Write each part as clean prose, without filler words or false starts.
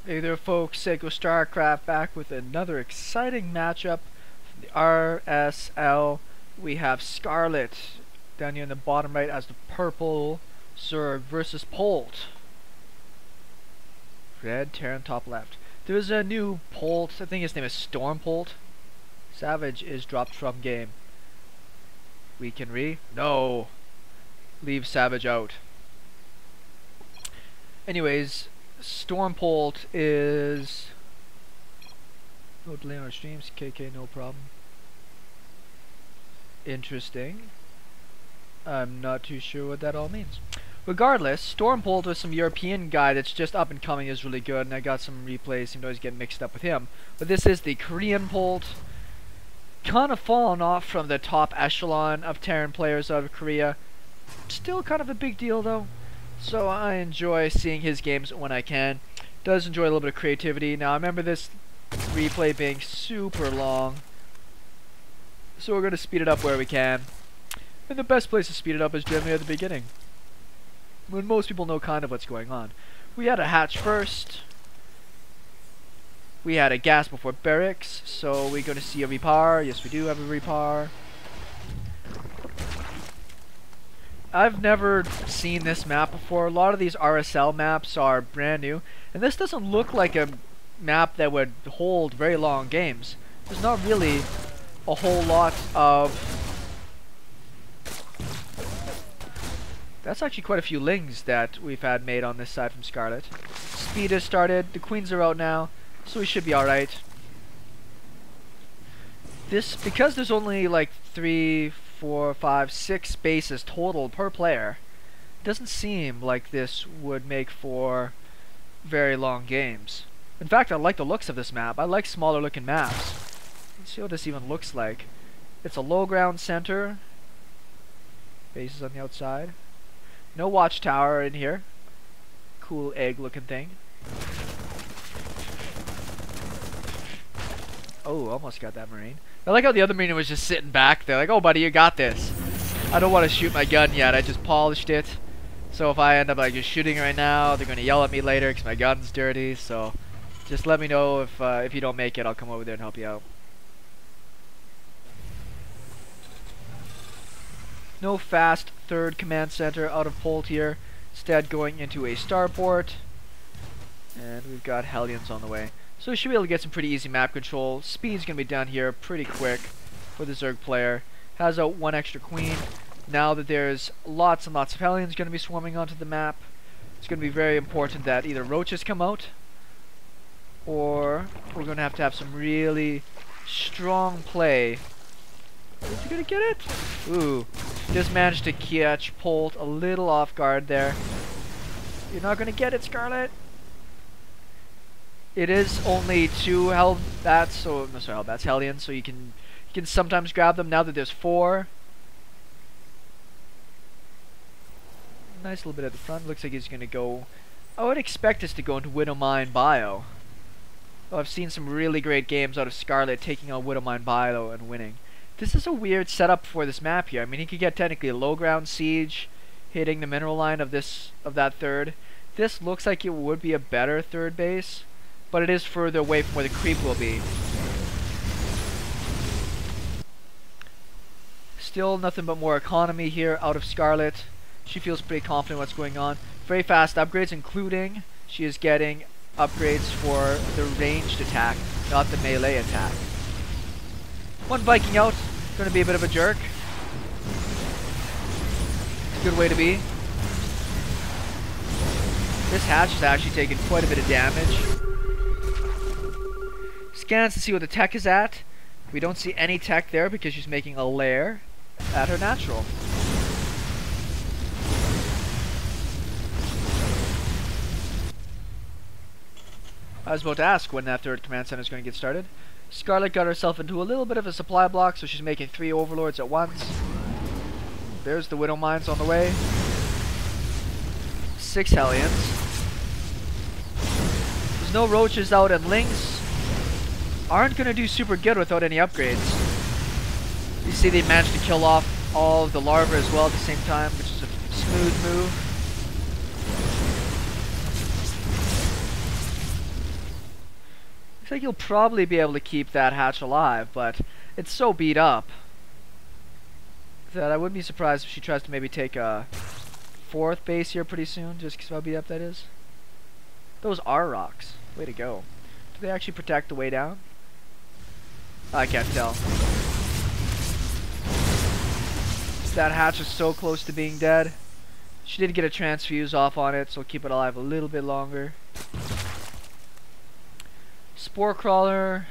Hey there folks, Seiko Starcraft back with another exciting matchup from the RSL. We have Scarlett down here in the bottom right as the purple Zerg versus Polt. Red Terran top left. There's a new Polt, I think his name is Storm Polt. Savage is dropped from game. We can No! Leave Savage out. Anyways, Storm Polt is no delay on our streams. KK, no problem. Interesting. I'm not too sure what that all means. Regardless, Storm Polt with some European guy that's just up and coming is really good, and I got some replays. Seem to always get mixed up with him. But this is the Korean Polt. Kind of fallen off from the top echelon of Terran players out of Korea. Still kind of a big deal though. So I enjoy seeing his games when I can. Does enjoy a little bit of creativity. Now I remember this replay being super long, so we're going to speed it up where we can. And the best place to speed it up is generally at the beginning, when most people know kind of what's going on. We had a hatch first. We had a gas before barracks, so we're going to see a repar. Yes, we do have a repar. I've never seen this map before. A lot of these RSL maps are brand new, and this doesn't look like a map that would hold very long games. There's not really a whole lot of... That's actually quite a few lings that we've had made on this side from Scarlett. Speed has started, the queens are out now, so we should be alright. Because there's only like 3, 4, 5, 6 bases total per player, it doesn't seem like this would make for very long games. In fact, I like the looks of this map. I like smaller looking maps. Let's see what this even looks like. It's a low ground center. Bases on the outside. No watchtower in here. Cool egg looking thing. Oh, almost got that Marine. I like how the other Marine was just sitting back there, like, oh buddy, you got this. I don't want to shoot my gun yet, I just polished it. So if I end up like just shooting right now, they're going to yell at me later because my gun's dirty, so just let me know if you don't make it, I'll come over there and help you out. No fast third command center out of Polt here, instead going into a starport. And we've got Hellions on the way. So we should be able to get some pretty easy map control. Speed's going to be down here pretty quick for the Zerg player. Has out one extra queen. Now that there's lots and lots of Hellions going to be swarming onto the map, it's going to be very important that either roaches come out, or we're going to have some really strong play. Is he going to get it? Ooh. Just managed to catch Polt a little off guard there. You're not going to get it, Scarlett. It is only 2 Hellbats, so no, sorry, Hellbats, Hellions, so you can sometimes grab them. Now that there's 4, nice little bit at the front. Looks like he's gonna go. I would expect us to go into Widowmine Bio. Oh, I've seen some really great games out of Scarlett taking on Widowmine Bio and winning. This is a weird setup for this map here. I mean, he could get technically a low ground siege, hitting the mineral line of that third. This looks like it would be a better third base, but it is further away from where the creep will be. Still nothing but more economy here out of Scarlett. She feels pretty confident what's going on. Very fast upgrades, including she is getting upgrades for the ranged attack, not the melee attack. One Viking out, going to be a bit of a jerk. It's a good way to be. This hatch is actually taking quite a bit of damage. Scans to see what the tech is at. We don't see any tech there because she's making a lair at her natural. I was about to ask when that third command center is going to get started. Scarlett got herself into a little bit of a supply block, so she's making 3 overlords at once. There's the Widow Mines on the way. 6 Hellions. There's no roaches out, and lings aren't going to do super good without any upgrades. You see they managed to kill off all of the larvae as well at the same time, which is a smooth move. Looks like you'll probably be able to keep that hatch alive, but it's so beat up that I wouldn't be surprised if she tries to maybe take a 4th base here pretty soon, just because how beat up that is. Those are rocks. Way to go. Do they actually protect the way down? I can't tell. That hatch is so close to being dead. She did get a transfuse off on it, so keep it alive a little bit longer. Spore crawler,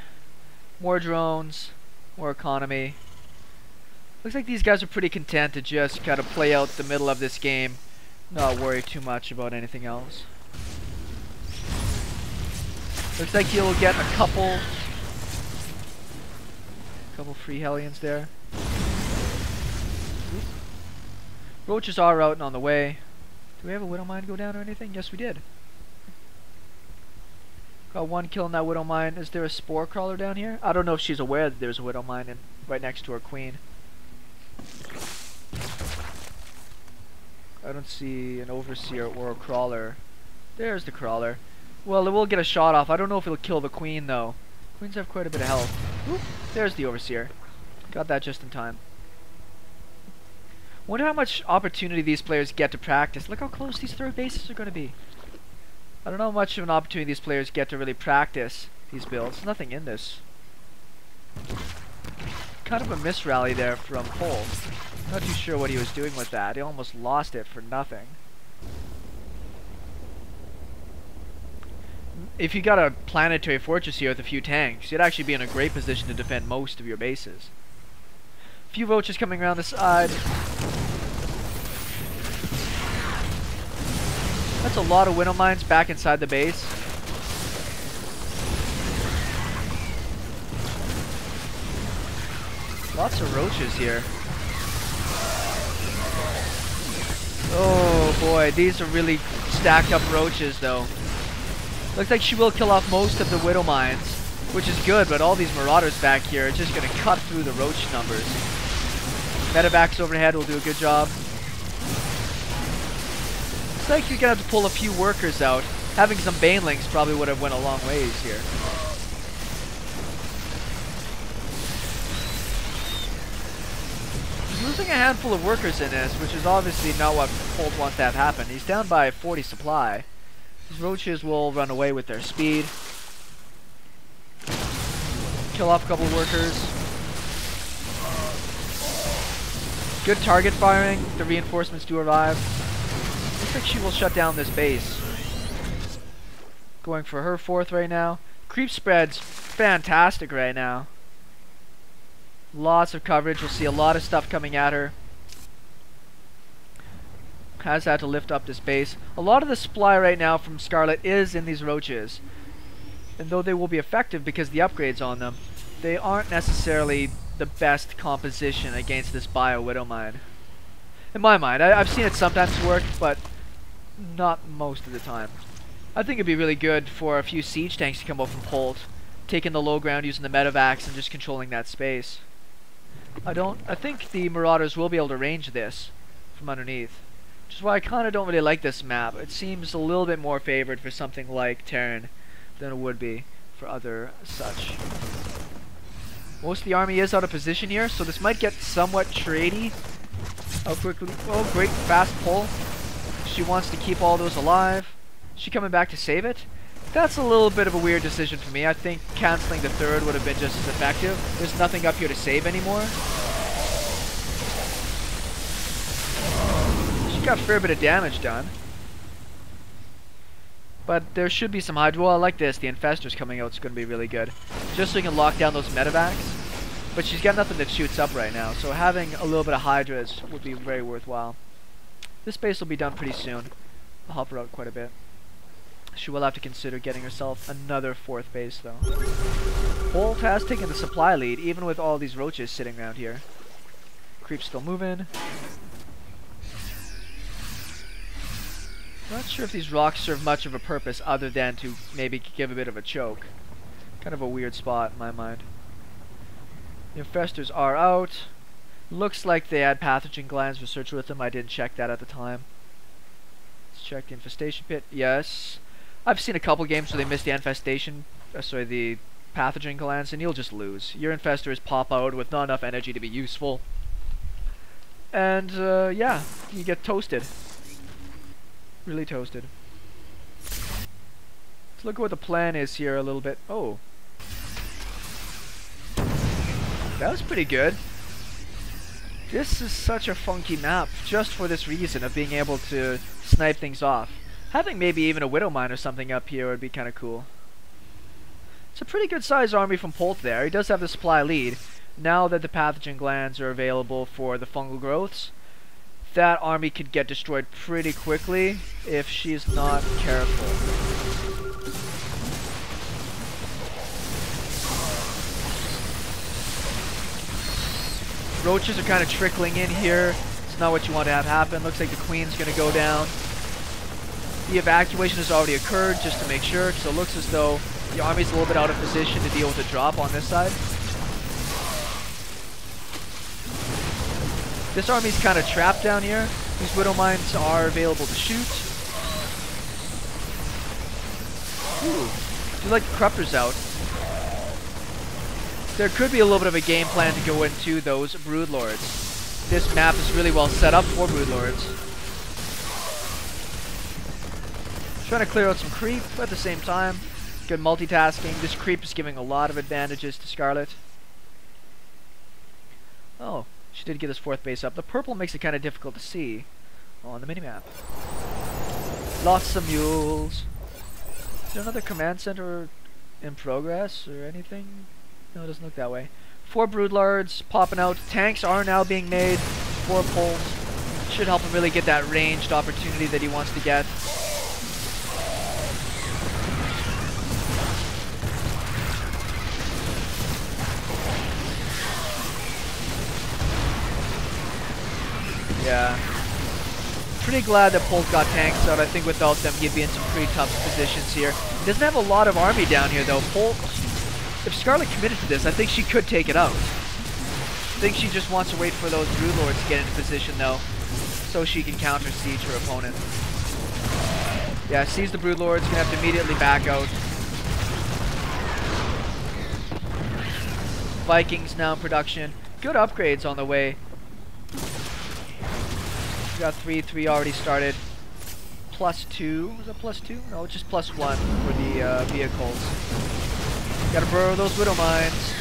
more drones, more economy. Looks like these guys are pretty content to just kind of play out the middle of this game, not worry too much about anything else. Looks like you'll get a couple free Hellions there. Oop. Roaches are out and on the way. Do we have a Widow Mine go down or anything? Yes, we did. Got 1 kill in that Widow Mine. Is there a Spore Crawler down here? I don't know if she's aware that there's a Widow Mine right next to her Queen. I don't see an Overseer or a Crawler. There's the Crawler. Well, it will get a shot off. I don't know if it'll kill the Queen, though. Queens have quite a bit of health. Oop, there's the Overseer. Got that just in time. Wonder how much opportunity these players get to practice. Look how close these 3rd bases are going to be. I don't know how much of an opportunity these players get to really practice these builds. There's nothing in this. Kind of a misrally there from Polt. Not too sure what he was doing with that. He almost lost it for nothing. If you got a planetary fortress here with a few tanks, you'd actually be in a great position to defend most of your bases. A few roaches coming around the side. That's a lot of Widow Mines back inside the base. Lots of roaches here. Oh boy, these are really stacked up roaches though. Looks like she will kill off most of the Widow Mines, which is good, but all these Marauders back here are just going to cut through the roach numbers. Medevacs overhead will do a good job. Looks like you're going to have to pull a few workers out. Having some Banelings probably would have went a long ways here. He's losing a handful of workers in this, which is obviously not what Polt wants to have happen. He's down by 40 supply. These roaches will run away with their speed. Kill off a couple of workers. Good target firing. The reinforcements do arrive. Looks like she will shut down this base. Going for her 4th right now. Creep spread's fantastic right now. Lots of coverage. We'll see a lot of stuff coming at her. Has had to lift up this base. A lot of the supply right now from Scarlett is in these roaches. And though they will be effective because the upgrades on them, they aren't necessarily the best composition against this Bio Widow Mine. In my mind, I've seen it sometimes work, but not most of the time. I think it'd be really good for a few siege tanks to come up from Polt, taking the low ground using the medevacs and just controlling that space. I think the Marauders will be able to range this from underneath. Which is why I kind of don't really like this map. It seems a little bit more favored for something like Terran than it would be for other such. Most of the army is out of position here, so this might get somewhat tradey. How quickly? Oh, great fast pull. She wants to keep all those alive. Is she coming back to save it? That's a little bit of a weird decision for me. I think canceling the 3rd would have been just as effective. There's nothing up here to save anymore. Got a fair bit of damage done. But there should be some Hydra. Well, I like this. The Infestor's coming out is going to be really good. Just so you can lock down those medevacs. But she's got nothing that shoots up right now. So having a little bit of Hydras would be very worthwhile. This base will be done pretty soon. I'll help her out quite a bit. She will have to consider getting herself another 4th base though. Polt has taken the supply lead even with all these roaches sitting around here. Creep's still moving. Not sure if these rocks serve much of a purpose other than to maybe give a bit of a choke. Kind of a weird spot in my mind. The infestors are out. Looks like they had pathogen glands research with them. I didn't check that at the time. Let's check the infestation pit. Yes. I've seen a couple games where they missed the infestation sorry, the pathogen glands, and you'll just lose. Your infestors pop out with not enough energy to be useful. And, yeah, you get toasted. Really toasted. Let's look at what the plan is here a little bit. Oh. That was pretty good. This is such a funky map, just for this reason of being able to snipe things off. Having maybe even a Widow Mine or something up here would be kind of cool. It's a pretty good sized army from Polt there. He does have the supply lead. Now that the pathogen glands are available for the fungal growths, that army could get destroyed pretty quickly if she's not careful. Roaches are kind of trickling in here. It's not what you want to have happen. Looks like the queen's going to go down. The evacuation has already occurred, just to make sure, so it looks as though the army's a little bit out of position to deal with a drop on this side. This army's kind of trapped down here. These Widow Mines are available to shoot. Ooh, do like the Corruptors out. There could be a little bit of a game plan to go into those Broodlords. This map is really well set up for Broodlords. Trying to clear out some creep at the same time. Good multitasking. This creep is giving a lot of advantages to Scarlett. Oh, she did get this 4th base up. The purple makes it kind of difficult to see on the minimap. Lost some mules. Is there another command center in progress or anything? No, it doesn't look that way. 4 Broodlords popping out. Tanks are now being made for Polt. Should help him really get that ranged opportunity that he wants to get. Yeah. Pretty glad that Polt got tanks out. I think without them he'd be in some pretty tough positions here. He doesn't have a lot of army down here though. Polt, if Scarlett committed to this, I think she could take it out. I think she just wants to wait for those Broodlords to get into position though, so she can counter siege her opponent. Yeah, sees the Broodlords, gonna have to immediately back out. Vikings now in production. Good upgrades on the way. We got 3 already started. +2, was that +2? No, just +1 for the vehicles. Gotta burrow those Widow Mines.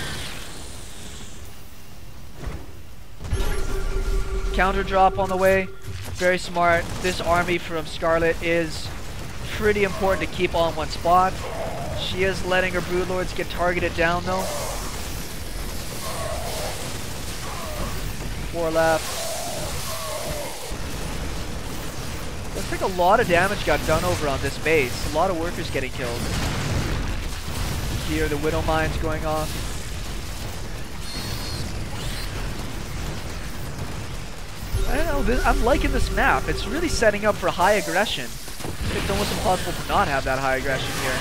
Counter drop on the way. Very smart. This army from Scarlett is pretty important to keep on one spot. She is letting her Broodlords get targeted down though. 4 left. Looks like a lot of damage got done over on this base. A lot of workers getting killed. Here, the Widow Mines going off. I don't know, I'm liking this map. It's really setting up for high aggression. It's almost impossible to not have that high aggression here.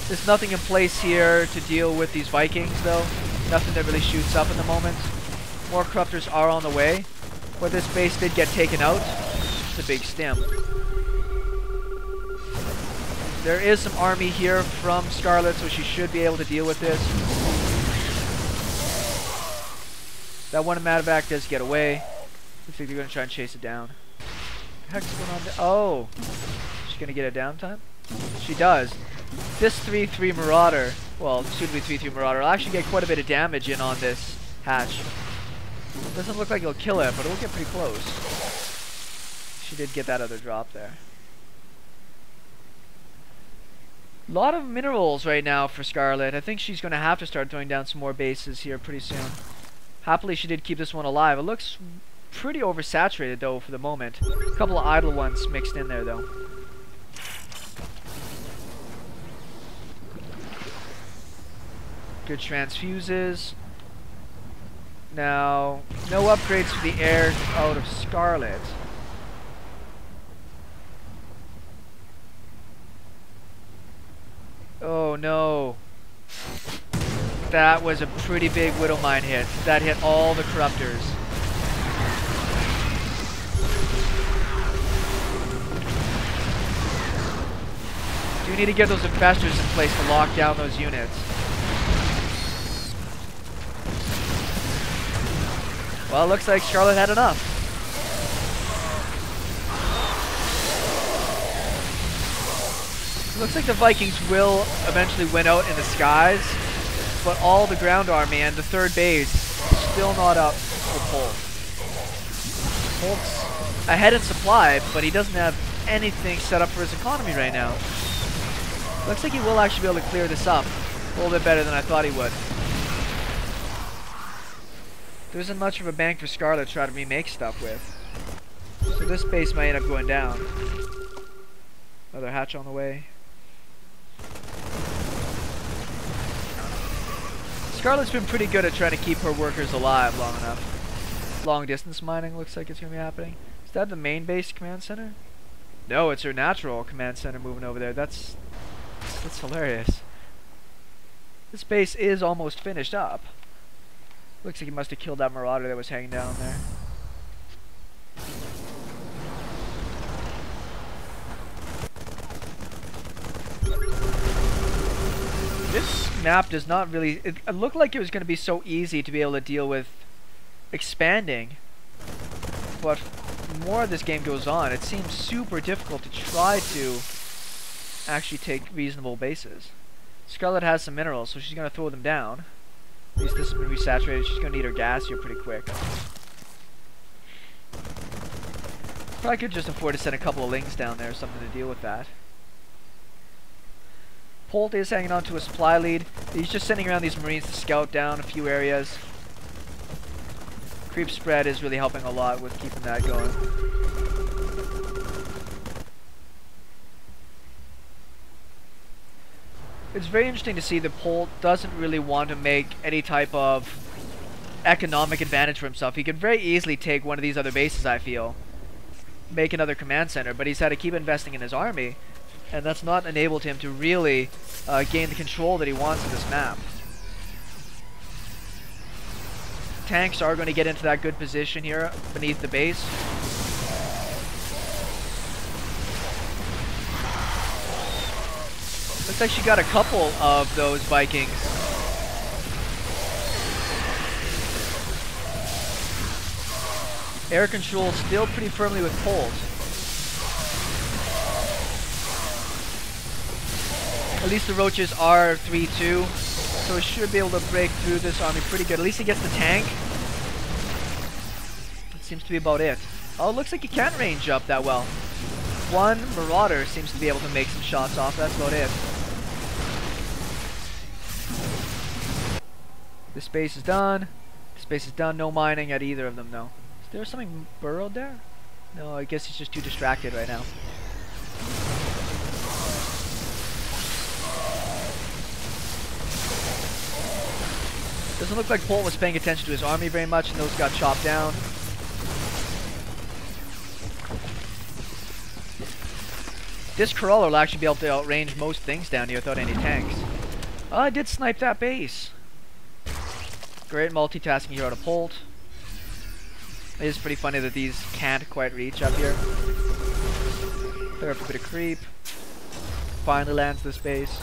There's nothing in place here to deal with these Vikings though. Nothing that really shoots up in the moment. More Corruptors are on the way. But this base did get taken out. It's a big stim. There is some army here from Scarlett, so she should be able to deal with this. That one Matavac does get away. Looks like they're going to try and chase it down. What the heck's going on there? Oh! She's going to get a downtime? She does. This 3-3 Marauder, well, soon to be 3-3 Marauder, will actually get quite a bit of damage in on this hatch. Doesn't look like it'll kill it, but it'll get pretty close. She did get that other drop there. A lot of minerals right now for Scarlett. I think she's going to have to start throwing down some more bases here pretty soon. Happily, she did keep this one alive. It looks pretty oversaturated, though, for the moment. A couple of idle ones mixed in there, though. Good transfuses. Now, no upgrades for the air out of Scarlett. Oh no. That was a pretty big Widow Mine hit. That hit all the Corruptors. we need to get those infestors in place to lock down those units. Well, it looks like Scarlett had enough. It looks like the Vikings will eventually win out in the skies, but all the ground army and the third base still not up for Polt. Polt's ahead in supply, but he doesn't have anything set up for his economy right now. Looks like he will actually be able to clear this up a little bit better than I thought he would. There isn't much of a bank for Scarlett to try to remake stuff with, so this base might end up going down. Another hatch on the way. Scarlett's been pretty good at trying to keep her workers alive long enough. Long distance mining looks like it's going to be happening. Is that the main base command center? No, it's her natural command center moving over there. That's hilarious. This base is almost finished up. Looks like he must have killed that marauder that was hanging down there. This map does not really... It looked like it was going to be so easy to be able to deal with expanding. But the more this game goes on, it seems super difficult to try to actually take reasonable bases. Scarlett has some minerals, so she's going to throw them down. At least this has been resaturated. She's going to need her gas here pretty quick. Probably could just afford to send a couple of lings down there or something to deal with that. Polt is hanging on to a supply lead. He's just sending around these marines to scout down a few areas. Creep spread is really helping a lot with keeping that going. It's very interesting to see that Polt doesn't really want to make any type of economic advantage for himself. He could very easily take one of these other bases, I feel. Make another command center, but he's had to keep investing in his army. And that's not enabled him to really gain the control that he wants of this map. Tanks are going to get into that good position here beneath the base. Looks like she got a couple of those Vikings. Air control still pretty firmly with Polt. At least the roaches are 3-2, so he should be able to break through this army pretty good. At least he gets the tank. That seems to be about it. Oh, it looks like he can't range up that well. One marauder seems to be able to make some shots off. That's about it. This base is done. This base is done. No mining at either of them, though. Is there something burrowed there? No, I guess he's just too distracted right now. Doesn't look like Polt was paying attention to his army very much, and those got chopped down. This crawler will actually be able to outrange most things down here without any tanks. Oh, I did snipe that base. Great multitasking here out of Polt. It is pretty funny that these can't quite reach up here. Clear up a bit of creep. Finally lands this base.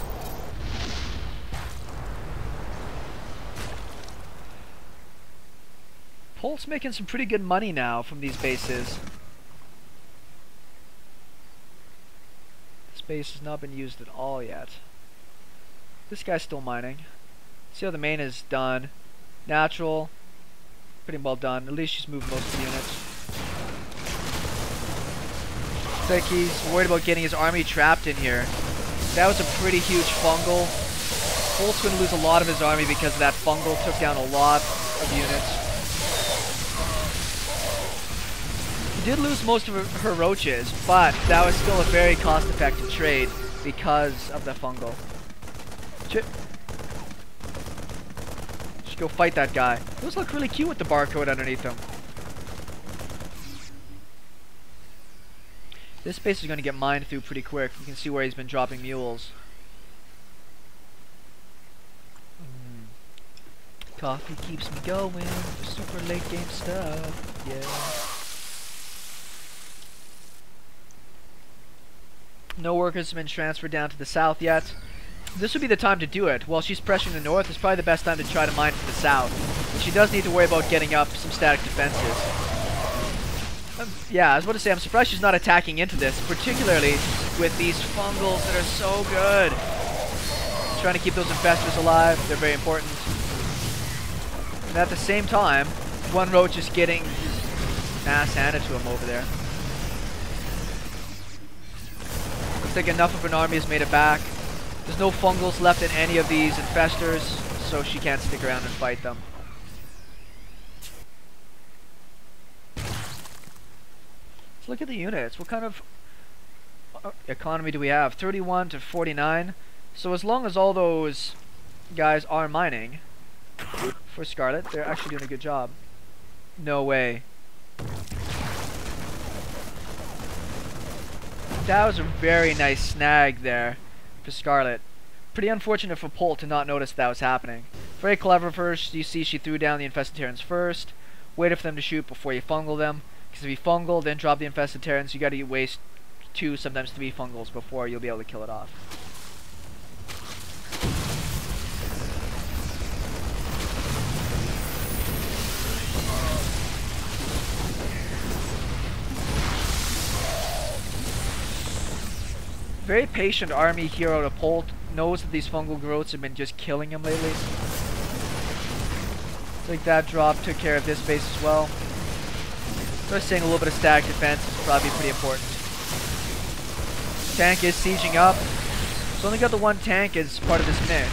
Polt's making some pretty good money now from these bases. This base has not been used at all yet. This guy's still mining. See how the main is done. Natural. Pretty well done. At least she's moved most of the units. Looks like he's worried about getting his army trapped in here. That was a pretty huge fungal. Polt's going to lose a lot of his army because of that fungal. Took down a lot of units. Did lose most of her roaches, but that was still a very cost-effective trade because of the fungal. Should go fight that guy. Those look really cute with the barcode underneath them. This base is going to get mined through pretty quick. You can see where he's been dropping mules. Coffee keeps me going for super late game stuff. Yeah. No workers have been transferred down to the south yet. This would be the time to do it. While she's pressuring the north, it's probably the best time to try to mine from the south. And she does need to worry about getting up some static defenses. Yeah, I was about to say, I'm surprised she's not attacking into this, particularly with these fungals that are so good. Trying to keep those infestors alive, they're very important. And at the same time, one roach is getting his ass handed to him over there. Looks like enough of an army has made it back. There's no fungals left in any of these infestors, so she can't stick around and fight them. Let's look at the units. What kind of economy do we have? 31 to 49. So as long as all those guys are mining for Scarlett, they're actually doing a good job. No way. That was a very nice snag there for Scarlett. Pretty unfortunate for Polt to not notice that was happening. Very clever first. You see she threw down the infested Terrans first. Waited for them to shoot before you fungal them. Because if you fungal, then drop the infested Terrans, you gotta waste 2, sometimes 3 fungals before you'll be able to kill it off. Very patient army hero to Polt. Knows that these fungal growths have been just killing him lately. Like that drop took care of this base as well. So I was saying a little bit of static defense is probably pretty important. Tank is sieging up. So only got the one tank as part of this mix.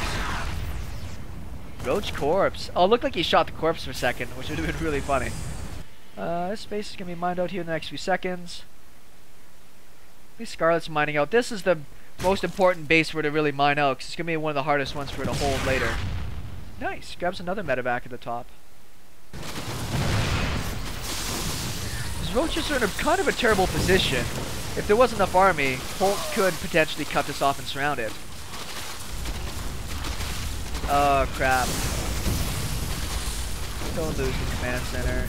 Roach corpse. Oh, it looked like he shot the corpse for a second, which would have been really funny. This base is going to be mined out here in the next few seconds. Scarlett's mining out. This is the most important base for her to really mine out, because it's going to be one of the hardest ones for her to hold later. Nice. Grabs another medevac at the top. These roaches are in a kind of a terrible position. If there wasn't enough army, Polt could potentially cut this off and surround it. Oh, crap. Don't lose the command center.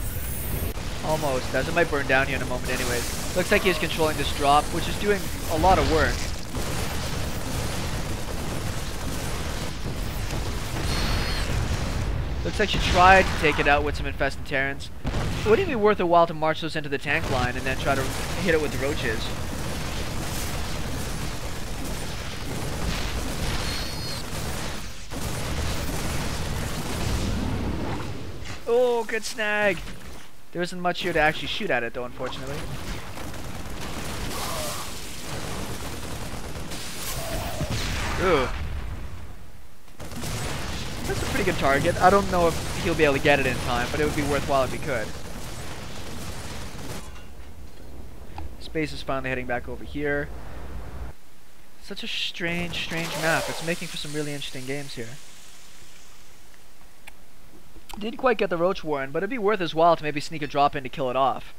Almost does. It might burn down here in a moment anyways. Looks like he's controlling this drop, which is doing a lot of work. Looks like she tried to take it out with some infested Terrans. It wouldn't be worth a while to march those into the tank line and then try to hit it with the roaches. Oh, good snag! There isn't much here to actually shoot at it though, unfortunately. Ooh. That's a pretty good target. I don't know if he'll be able to get it in time, but it would be worthwhile if he could. Space is finally heading back over here. Such a strange map. It's making for some really interesting games here. Didn't quite get the Roach Warren, but it'd be worth his while to maybe sneak a drop in to kill it off.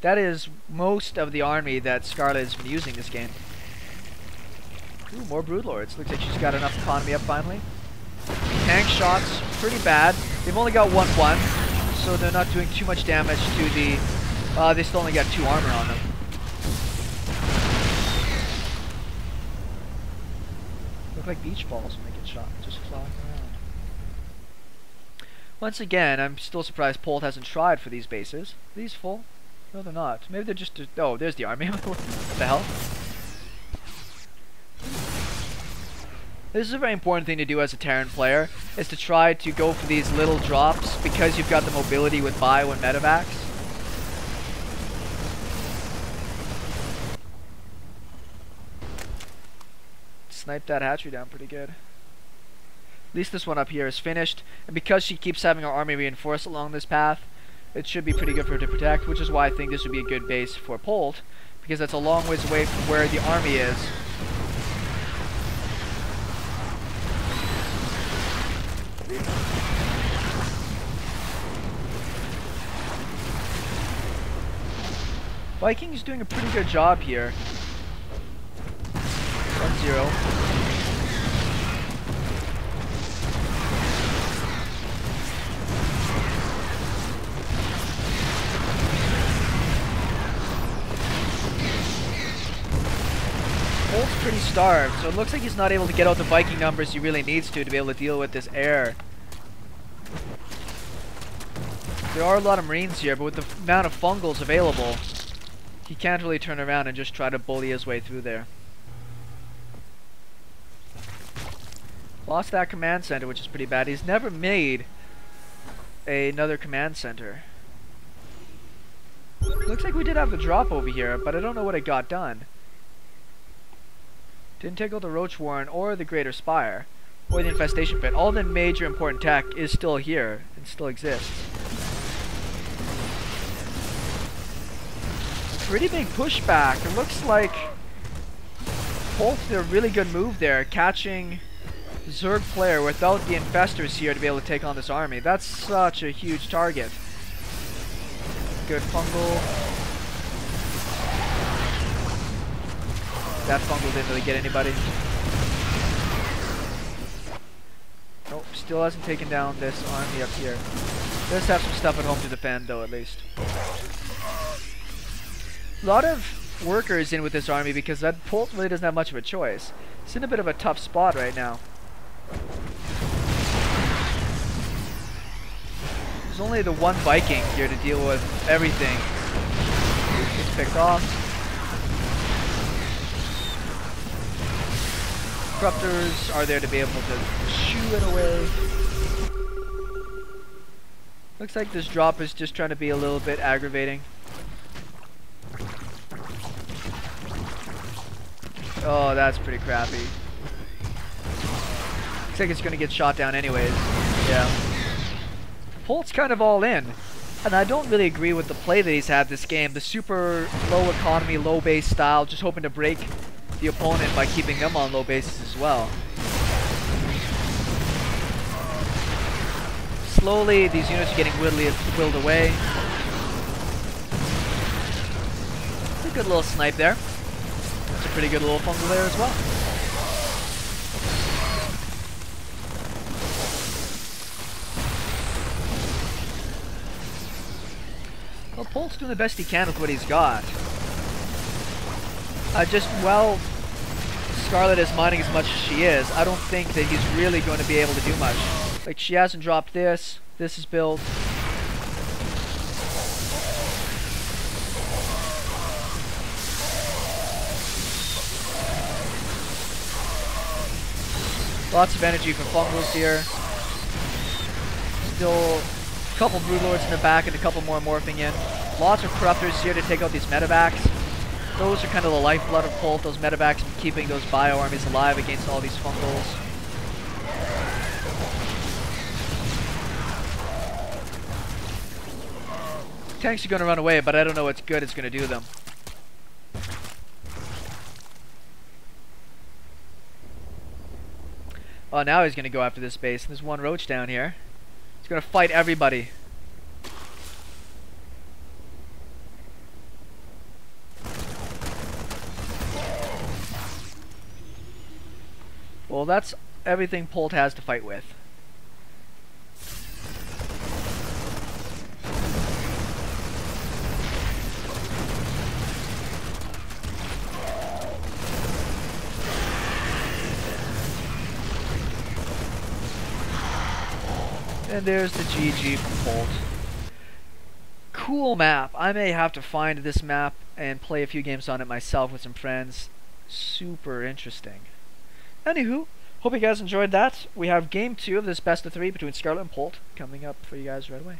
That is most of the army that Scarlett has been using this game. Ooh, more Broodlords. Looks like she's got enough economy up finally. Tank shots, pretty bad. They've only got 1-1, so they're not doing too much damage to the... they still only got 2 armor on them. Look like beach balls when they get shot, just flying around. Once again, I'm still surprised Polt hasn't tried for these bases. Are these full? No, they're not. Maybe they're just... Oh, there's the army. What the hell? This is a very important thing to do as a Terran player, is to try to go for these little drops because you've got the mobility with bio and medevacs. Sniped that hatchery down pretty good. At least this one up here is finished, and because she keeps having her army reinforced along this path, it should be pretty good for her to protect, which is why I think this would be a good base for Polt, because that's a long ways away from where the army is. Viking's doing a pretty good job here. 1-0. Polt's pretty starved, so it looks like he's not able to get out the Viking numbers he really needs to be able to deal with this air. There are a lot of Marines here, but with the amount of fungals available, he can't really turn around and just try to bully his way through there. Lost that command center, which is pretty bad. He's never made another command center. Looks like we did have the drop over here, but I don't know what it got done. Didn't take out the Roach Warren or the Greater Spire or the Infestation Pit. All the major important tech is still here and still exists. Pretty big pushback. It looks like Polt did a really good move there, catching Zerg player without the infestors here to be able to take on this army. That's such a huge target. Good fungal. That fungal didn't really get anybody. Nope, still hasn't taken down this army up here. Does have some stuff at home to defend though, at least. A lot of workers in with this army because that Polt really doesn't have much of a choice. It's in a bit of a tough spot right now. There's only the one Viking here to deal with everything. Gets picked off. Corruptors are there to be able to shoo it away. Looks like this drop is just trying to be a little bit aggravating. Oh, that's pretty crappy. Looks like it's gonna get shot down anyways. Yeah. Polt's kind of all in. And I don't really agree with the play that he's had this game. The super low economy, low base style, just hoping to break the opponent by keeping them on low bases as well. Slowly, these units are getting whittled away. It's a good little snipe there. It's a pretty good little fungal there as well. Well, Polt's doing the best he can with what he's got. While Scarlett is mining as much as she is, I don't think that he's really going to be able to do much. Like, she hasn't dropped this. This is built. Lots of energy for fungals here. Still a couple Broodlords in the back and a couple more morphing in. Lots of Corruptors here to take out these medevacs. Those are kind of the lifeblood of Polt, those medevacs, and keeping those bio armies alive against all these fungals. Tanks are going to run away, but I don't know what good it's going to do them. Oh, now he's going to go after this base. There's one Roach down here. He's going to fight everybody. Well, that's everything Polt has to fight with. And there's the GG from Polt. Cool map. I may have to find this map and play a few games on it myself with some friends. Super interesting. Anywho, hope you guys enjoyed that. We have game 2 of this best of 3 between Scarlett and Polt coming up for you guys right away.